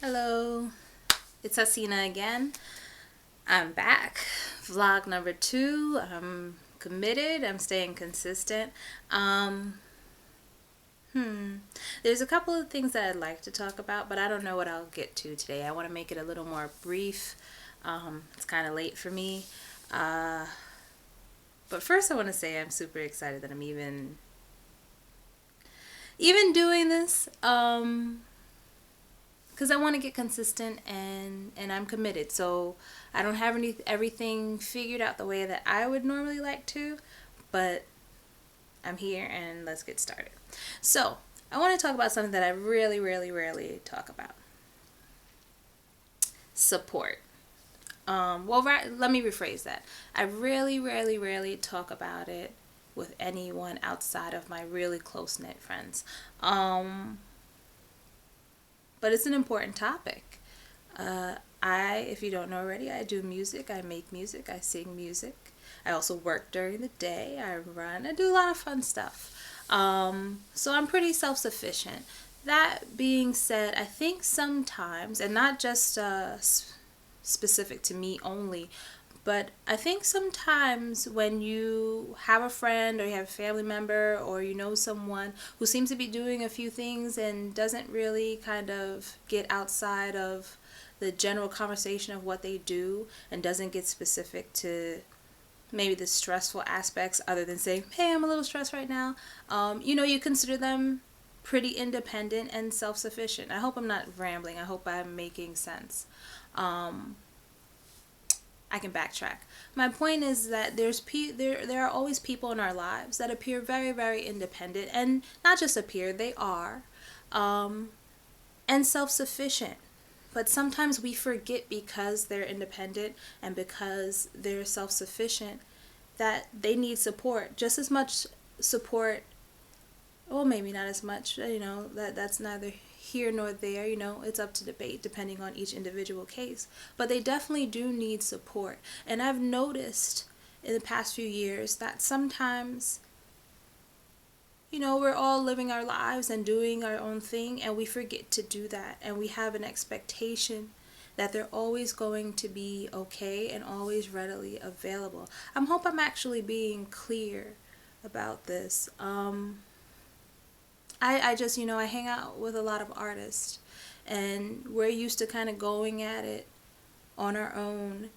Hello, it's Hasina again. I'm back. Vlog number 2. I'm committed. I'm staying consistent. Um, there's a couple of things that I'd like to talk about, but I don't know what I'll get to today. I want to make it a little more brief. It's kind of late for me. Uh, but first, I want to say I'm super excited that I'm even doing this. Because I want to get consistent and I'm committed. So I don't have everything figured out the way that I would normally like to, but I'm here and let's get started. So I want to talk about something that I really, really, rarely talk about: support. Let me rephrase that. I really, rarely, rarely talk about it with anyone outside of my really close knit friends. But it's an important topic. If you don't know already, I do music. I make music. I sing music. I also work during the day. I run. I do a lot of fun stuff. So I'm pretty self-sufficient. That being said, I think sometimes, and not just specific to me only, but I think sometimes when you have a friend or you have a family member or you know someone who seems to be doing a few things and doesn't really kind of get outside of the general conversation of what they do and doesn't get specific to maybe the stressful aspects other than saying, hey, I'm a little stressed right now, you consider them pretty independent and self-sufficient. I hope I'm not rambling. I hope I'm making sense. I can backtrack. My point is that there are always people in our lives that appear very, very independent, and not just appear, they are, and self-sufficient. But sometimes we forget, because they're independent and because they're self-sufficient, that they need support, just as much support. Well, maybe not as much, that's neither here nor there, it's up to debate depending on each individual case. But they definitely do need support. And I've noticed in the past few years that sometimes, we're all living our lives and doing our own thing, and we forget to do that. And we have an expectation that they're always going to be okay and always readily available. I hope I'm actually being clear about this. I just, I hang out with a lot of artists, and we're used to kind of going at it on our own,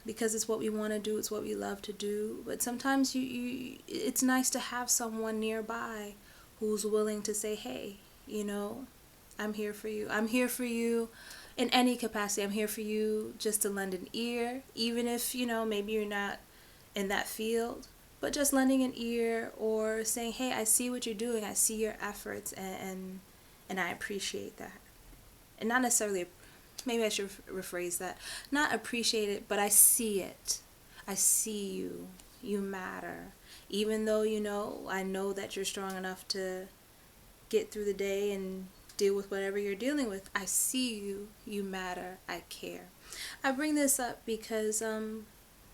because it's what we want to do, it's what we love to do. But sometimes it's nice to have someone nearby who's willing to say, hey, I'm here for you. I'm here for you in any capacity. I'm here for you just to lend an ear, even if, maybe you're not in that field. But just lending an ear or saying, hey, I see what you're doing. I see your efforts, and I appreciate that. And not necessarily, maybe I should rephrase that. Not appreciate it, but I see it. I see you. You matter. Even though, I know that you're strong enough to get through the day and deal with whatever you're dealing with. I see you. You matter. I care. I bring this up because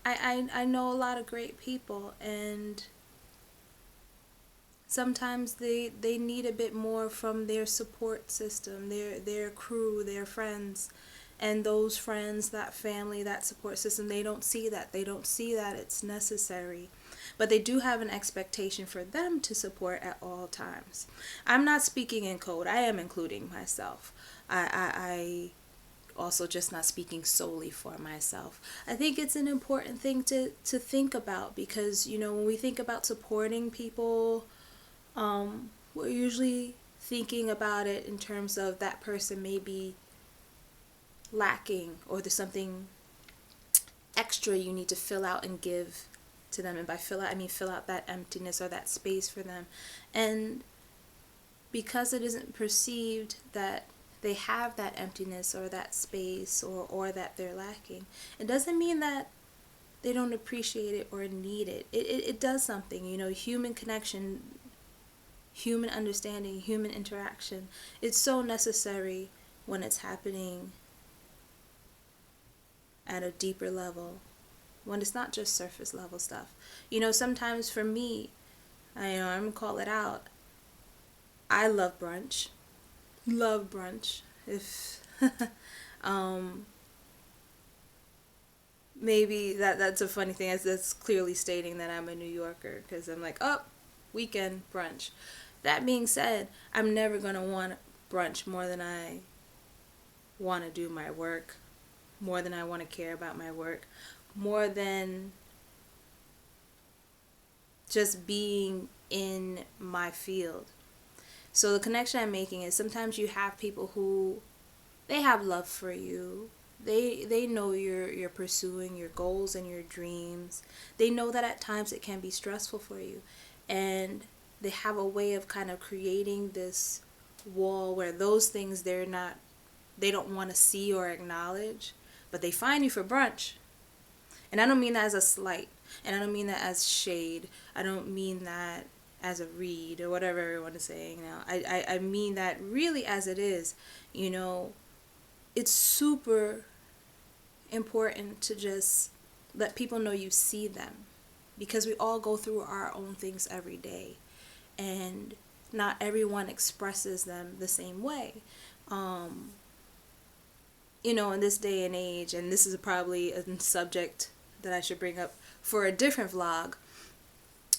I know a lot of great people, and sometimes they need a bit more from their support system, their crew, their friends, and those friends, that family, that support system. They don't see that. They don't see that it's necessary. But they do have an expectation for them to support at all times. I'm not speaking in code. I am including myself. I also just not speaking solely for myself. I think it's an important thing to think about, because when we think about supporting people, we're usually thinking about it in terms of that person may be lacking, or there's something extra you need to fill out and give to them. And by fill out, I mean fill out that emptiness or that space for them. And because it isn't perceived that they have that emptiness or that space, or that they're lacking, it doesn't mean that they don't appreciate it or need it. It does something, human connection, human understanding, human interaction. It's so necessary when it's happening at a deeper level, when it's not just surface level stuff. Sometimes for me, I'm gonna call it out, I love brunch. Love brunch. if maybe that's a funny thing. That's clearly stating that I'm a New Yorker, because I'm like, oh, weekend brunch. That being said, I'm never gonna want brunch more than I want to do my work, more than I want to care about my work, more than just being in my field. So the connection I'm making is, sometimes you have people who, they have love for you. They know you're pursuing your goals and your dreams. They know that at times it can be stressful for you. And they have a way of kind of creating this wall where those things they don't want to see or acknowledge, but they find you for brunch. And I don't mean that as a slight, and I don't mean that as shade. I don't mean that as a read or whatever everyone is saying now. I mean that really as it is. You know, it's super important to just let people know you see them, because we all go through our own things every day, and not everyone expresses them the same way. You know, in this day and age, and this is probably a subject that I should bring up for a different vlog,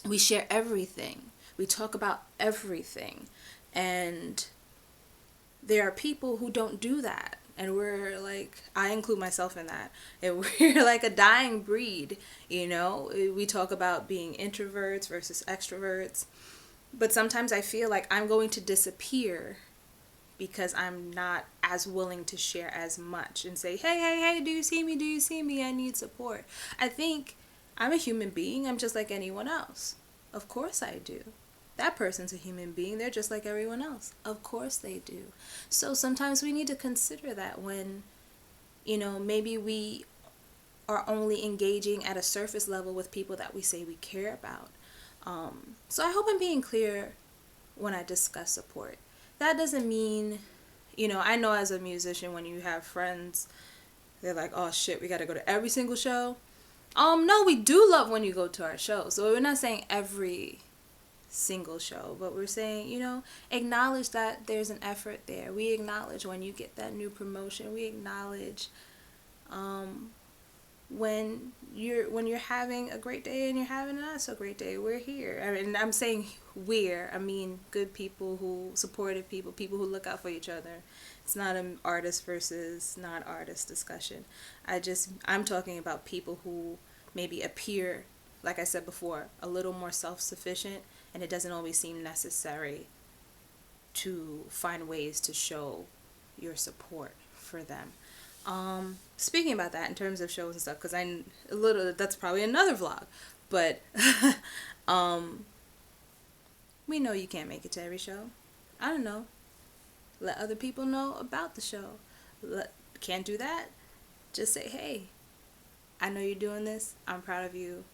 we share everything. We talk about everything. And there are people who don't do that. And we're like, I include myself in that. And we're like a dying breed, you know? We talk about being introverts versus extroverts. But sometimes I feel like I'm going to disappear because I'm not as willing to share as much and say, hey, do you see me? Do you see me? I need support. I think I'm a human being. I'm just like anyone else. Of course I do. That person's a human being. They're just like everyone else. Of course they do. So sometimes we need to consider that when, you know, maybe we are only engaging at a surface level with people that we say we care about. So I hope I'm being clear when I discuss support. That doesn't mean, you know, I know as a musician, when you have friends, they're like, oh shit, we got to go to every single show. No, we do love when you go to our show. So we're not saying every single show, but we're saying, you know, acknowledge that there's an effort there. We acknowledge when you get that new promotion. We acknowledge when you're having a great day and you're having a not so great day. We're here. I mean, I'm saying I mean good people, who supportive people, people who look out for each other. It's not an artist versus not artist discussion. I'm talking about people who maybe appear, like I said before, a little more self-sufficient, and it doesn't always seem necessary to find ways to show your support for them. Speaking about that in terms of shows and stuff, because that's probably another vlog, but we know you can't make it to every show. I don't know. Let other people know about the show. Can't do that? Just say, hey, I know you're doing this. I'm proud of you.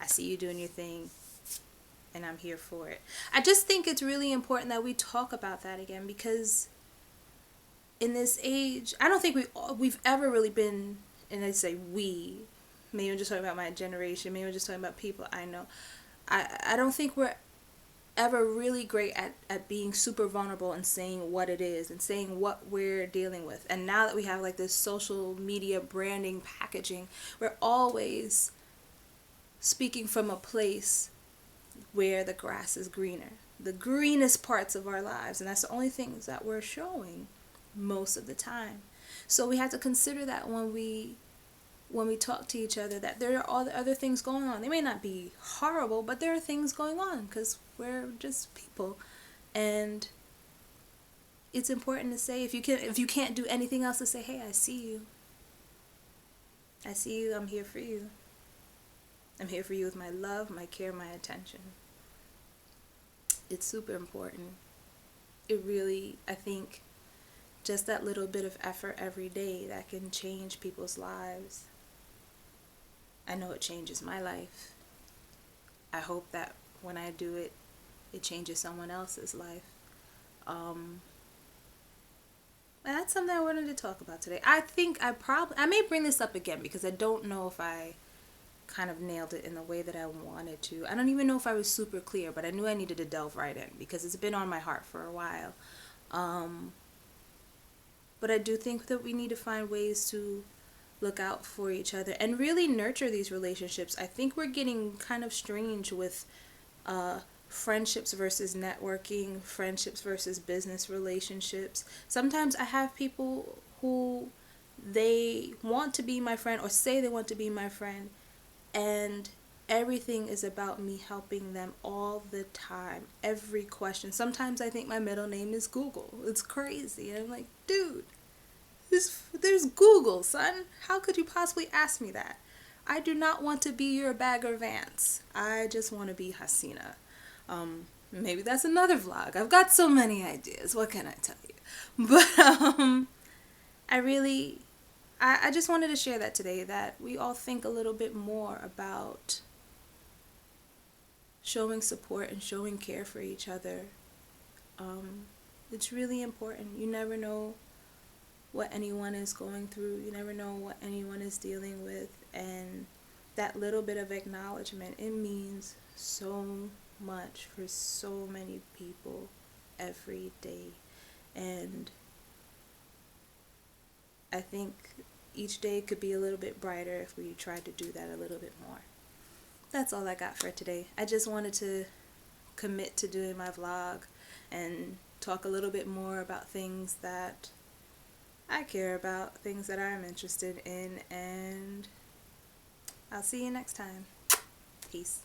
I see you doing your thing, and I'm here for it. I just think it's really important that we talk about that again, because in this age, I don't think we've ever really been, and I say we, maybe I'm just talking about my generation, maybe I'm just talking about people I know. I don't think we're ever really great at being super vulnerable and saying what it is and saying what we're dealing with. And now that we have like this social media branding packaging, we're always speaking from a place where the grass is greener, the greenest parts of our lives, and that's the only things that we're showing most of the time. So we have to consider that when we talk to each other, that there are all the other things going on. They may not be horrible, but there are things going on, because we're just people. And it's important to say, if you can't do anything else, to say, hey, I see you. I see you. I'm here for you. I'm here for you with my love, my care, my attention. It's super important. It really, I think, just that little bit of effort every day that can change people's lives. I know it changes my life. I hope that when I do it, it changes someone else's life. And that's something I wanted to talk about today. I think I may bring this up again, because I don't know if I kind of nailed it in the way that I wanted to. I don't even know if I was super clear, but I knew I needed to delve right in, because it's been on my heart for a while. But I do think that we need to find ways to look out for each other and really nurture these relationships. I think we're getting kind of strange with friendships versus networking, friendships versus business relationships. Sometimes I have people who they want to be my friend or say they want to be my friend, and everything is about me helping them all the time. Every question. Sometimes I think my middle name is Google. It's crazy. And I'm like, dude, there's Google, son. How could you possibly ask me that? I do not want to be your Bagger Vance. I just want to be Hasina. Maybe that's another vlog. I've got so many ideas. What can I tell you? But I just wanted to share that today, that we all think a little bit more about showing support and showing care for each other. It's really important. You never know what anyone is going through. You never know what anyone is dealing with. And that little bit of acknowledgement, it means so much for so many people every day. And I think each day could be a little bit brighter if we tried to do that a little bit more. That's all I got for today. I just wanted to commit to doing my vlog and talk a little bit more about things that I care about, things that I'm interested in, and I'll see you next time. Peace.